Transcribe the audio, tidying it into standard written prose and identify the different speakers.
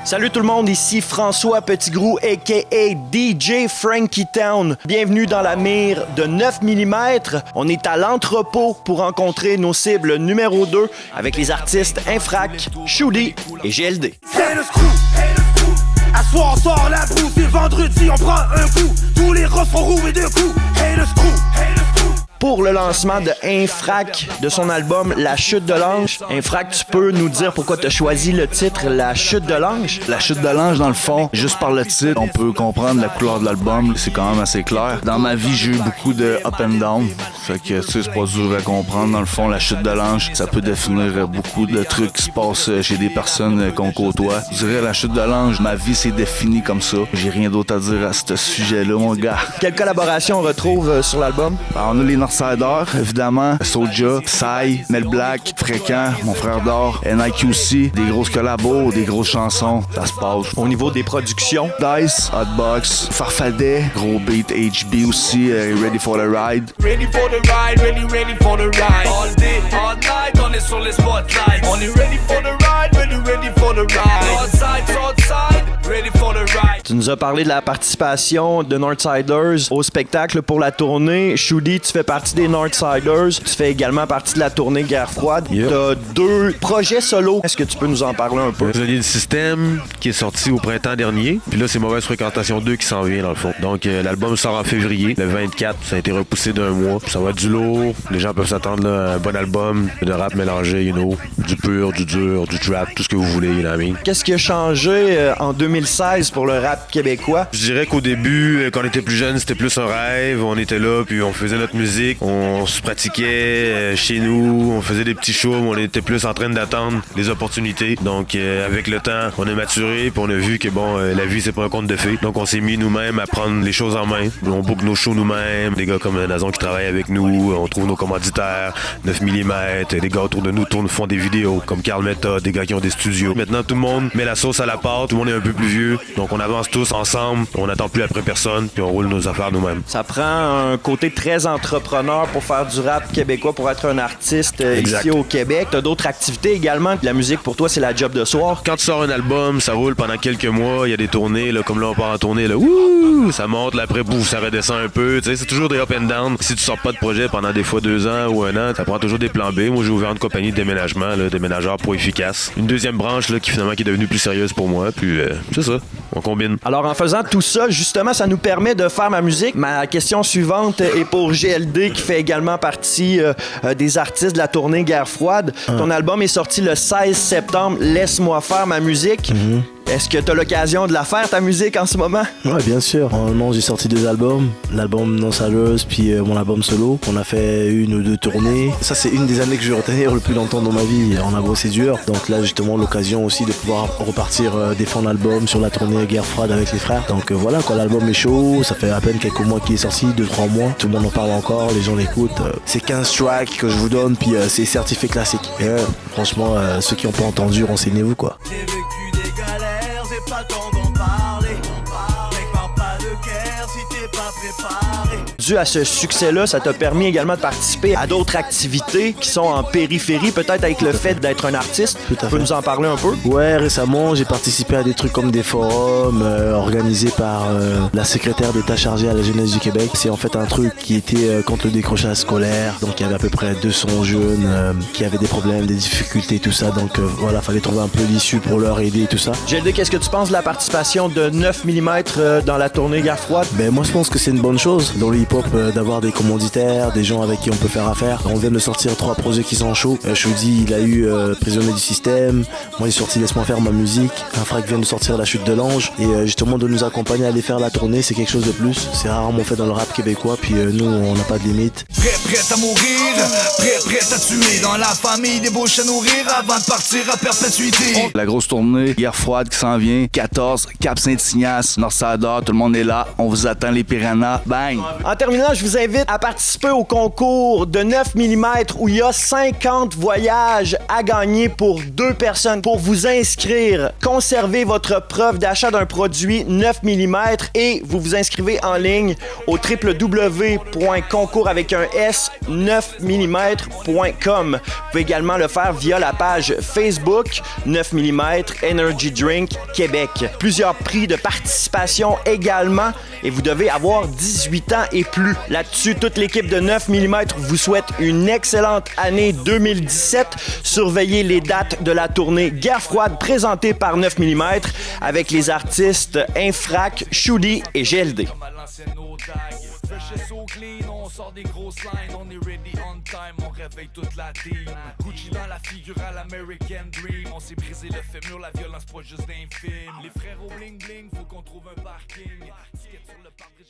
Speaker 1: Salut tout le monde, ici François Petitgrou, a.k.a. DJ Frankie Town. Bienvenue dans la mire de 9 mm. On est à l'entrepôt pour rencontrer nos cibles numéro 2 avec les artistes Infrac, Shoudi et GLD.
Speaker 2: C'est le screw, à soir on sort la boue, c'est vendredi, on prend un coup. Tous les rosses seront roués de coups. Hey le screw.
Speaker 1: Pour le lancement de Infrac, de son album La Chute de l'Ange. Infrac, tu peux nous dire pourquoi tu as choisi le titre La Chute de l'Ange?
Speaker 3: La Chute de l'Ange, dans le fond, juste par le titre, on peut comprendre la couleur de l'album. C'est quand même assez clair. Dans ma vie, j'ai eu beaucoup de up and down. Fait que, tu sais, c'est pas dur à comprendre. Dans le fond, La Chute de l'Ange, ça peut définir beaucoup de trucs qui se passent chez des personnes qu'on côtoie. Je dirais La Chute de l'Ange, ma vie s'est définie comme ça. J'ai rien d'autre à dire à ce sujet-là, mon gars.
Speaker 1: Quelle collaboration on retrouve sur l'album?
Speaker 3: Alors, on a les Northsiders, évidemment, Soulja, Psy, Mel Black, Fréquent, mon frère d'or, NIQC, des grosses collabos, des grosses chansons, ça se passe.
Speaker 1: Au niveau des productions,
Speaker 3: Dice, Hotbox, Farfadet, gros beat, HB aussi, Ready for the Ride.
Speaker 4: Ready for the ride, ready for the ride. All day, all night, on est sur les spotlights. On est ready for the ride, ready for the ride. Northside, ready for the ride.
Speaker 1: Tu nous as parlé de la participation de Northsiders au spectacle pour la tournée. Shoudi, tu fais partie des Northsiders. Tu fais également partie de la tournée Guerre froide.
Speaker 5: Yep.
Speaker 1: Tu as 2 projets solo. Est-ce que tu peux nous en parler un peu?
Speaker 5: Prisonnier du système qui est sorti au printemps dernier. Puis là, c'est Mauvaise Fréquentation 2 qui s'en vient dans le fond. Donc, l'album sort en février, le 24. Ça a été repoussé d'1 mois. Ça va être du lourd. Les gens peuvent s'attendre là, à un bon album de rap mélangé, du pur, du dur, du trap, tout ce que vous voulez, you know what I mean?
Speaker 1: Qu'est-ce qui a changé en 2016 pour le rap québécois?
Speaker 5: Je dirais qu'au début, quand on était plus jeune, c'était plus un rêve. On était là, puis on faisait notre musique. On se pratiquait chez nous. On faisait des petits shows, mais on était plus en train d'attendre les opportunités. Donc, avec le temps, on a maturé, puis on a vu que, bon, la vie, c'est pas un conte de fées. Donc, on s'est mis nous-mêmes à prendre les choses en main. On book nos shows nous-mêmes. Des gars comme Nazon qui travaillent avec nous. On trouve nos commanditaires, 9 mm. Des gars autour de nous font des vidéos, comme Carl Meta, des gars qui ont des studios. Maintenant, tout le monde met la sauce à la pâte. Tout le monde est un peu plus vieux. Donc, on avance tous ensemble. On n'attend plus après personne, puis on roule nos affaires nous-mêmes.
Speaker 1: Ça prend un côté très entrepreneur pour faire du rap québécois, pour être un artiste ici au Québec. T'as d'autres activités également. La musique, pour toi, c'est la job de soir.
Speaker 5: Quand tu sors un album, ça roule pendant quelques mois. Il y a des tournées, là, comme là, on part en tournée. Là, ouh, ça monte, là, après, pouf, ça redescend un peu. Tu sais, c'est toujours des up and down. Si tu sors pas de projet pendant des fois 2 ans ou 1 an, ça prend toujours des plans B. Moi, j'ai ouvert une compagnie de déménagement, là, déménageurs pro efficace. Une deuxième branche là, qui finalement qui est devenue plus sérieuse pour moi. Puis, c'est ça, on combine.
Speaker 1: Alors, en faisant tout ça, justement, ça nous permet de faire ma musique. Ma question suivante est pour GLD, qui fait également partie des artistes de la tournée Guerre froide. Ton album est sorti le 16 septembre. Laisse-moi faire ma musique. Est-ce que tu as l'occasion de la faire, ta musique, en ce moment?
Speaker 6: Ouais, bien sûr. Normalement, j'ai sorti 2 albums. L'album Non Saleuse, puis mon album solo. On a fait 1 ou 2 tournées. Ça, c'est une des années que je vais retenir le plus longtemps dans ma vie. On a bossé dur. Donc là, justement, l'occasion aussi de pouvoir repartir défendre l'album sur la tournée Guerre froide avec les frères. Donc voilà, quand l'album est chaud, ça fait à peine quelques mois qu'il est sorti, 2-3 mois. Tout le monde en parle encore, les gens l'écoutent. C'est 15 tracks que je vous donne, puis c'est certifié classique. Et, franchement, ceux qui n'ont pas entendu, renseignez-vous, quoi.
Speaker 4: J'ai vécu des galères, j'ai pas le temps d'en parler. Mec, parle pas de guerre si t'es pas préparé.
Speaker 1: Dû à ce succès-là, ça t'a permis également de participer à d'autres activités qui sont en périphérie, peut-être avec le fait d'être un artiste.
Speaker 6: Tout à
Speaker 1: Tu peux
Speaker 6: fait.
Speaker 1: nous en parler un peu?
Speaker 6: Ouais, récemment, j'ai participé à des trucs comme des forums organisés par la secrétaire d'État chargée à la jeunesse du Québec. C'est en fait un truc qui était contre le décrochage scolaire. Donc, il y avait à peu près 200 jeunes qui avaient des problèmes, des difficultés, tout ça. Donc, voilà, fallait trouver un peu l'issue pour leur aider et tout ça.
Speaker 1: GLD, qu'est-ce que tu penses de la participation de 9 mm dans la tournée Guerre froide?
Speaker 6: Ben, moi, je pense que c'est une bonne chose dans le hip-hop d'avoir des commanditaires, des gens avec qui on peut faire affaire. On vient de sortir 3 projets qui sont chauds. Shoudi, il a eu Prisonnier du système. Moi, j'ai sorti Laisse-moi faire ma musique. Infrac vient de sortir La Chute de l'Ange. Et justement, de nous accompagner à aller faire la tournée, c'est quelque chose de plus. C'est rarement fait dans le rap québécois. Puis nous, on n'a pas de limite.
Speaker 4: Prêt à mourir, prêt à tuer. Dans la famille, des bouches à nourrir avant de partir à perpétuité.
Speaker 3: La grosse tournée, Guerre froide qui s'en vient, 14, Cap Saint-Ignace, Northsider, tout le monde est là. On vous attend les Pyrénées. Arena. Bang!
Speaker 1: En terminant, je vous invite à participer au concours de 9 mm où il y a 50 voyages à gagner pour 2 personnes. Pour vous inscrire, conservez votre preuve d'achat d'un produit 9 mm et vous vous inscrivez en ligne au www.concours avec un S 9mm.com. Vous pouvez également le faire via la page Facebook 9 mm Energy Drink Québec. Plusieurs prix de participation également et vous devez avoir 18 ans et plus. Là-dessus, toute l'équipe de 9 mm vous souhaite une excellente année 2017. Surveillez les dates de la tournée Guerre froide présentée par 9 mm avec les artistes Infrac, Shuli et GLD.
Speaker 4: Fresh so clean, on sort des grosses lines, on est ready on time, on réveille toute la team. Gucci dans la figure à l'American Dream, on s'est brisé le fémur, la violence pas juste d'un film. Les frères au bling bling, faut qu'on trouve un parking. Ticket sur le pare-brise,